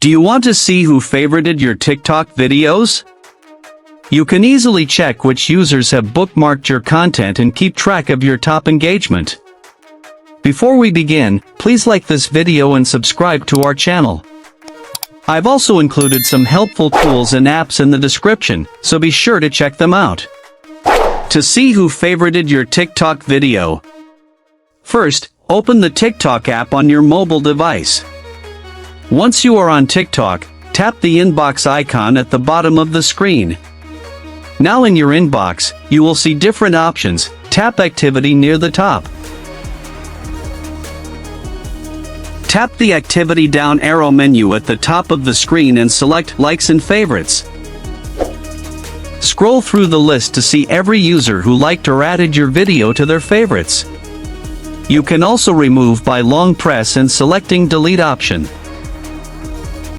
Do you want to see who favorited your TikTok videos? You can easily check which users have bookmarked your content and keep track of your top engagement. Before we begin, please like this video and subscribe to our channel. I've also included some helpful tools and apps in the description, so be sure to check them out. To see who favorited your TikTok video. First, open the TikTok app on your mobile device. Once you are on TikTok, tap the inbox icon at the bottom of the screen. Now in your inbox, you will see different options. Tap Activity near the top. Tap the Activity down arrow menu at the top of the screen and select Likes and Favorites. Scroll through the list to see every user who liked or added your video to their favorites. You can also remove by long press and selecting Delete option.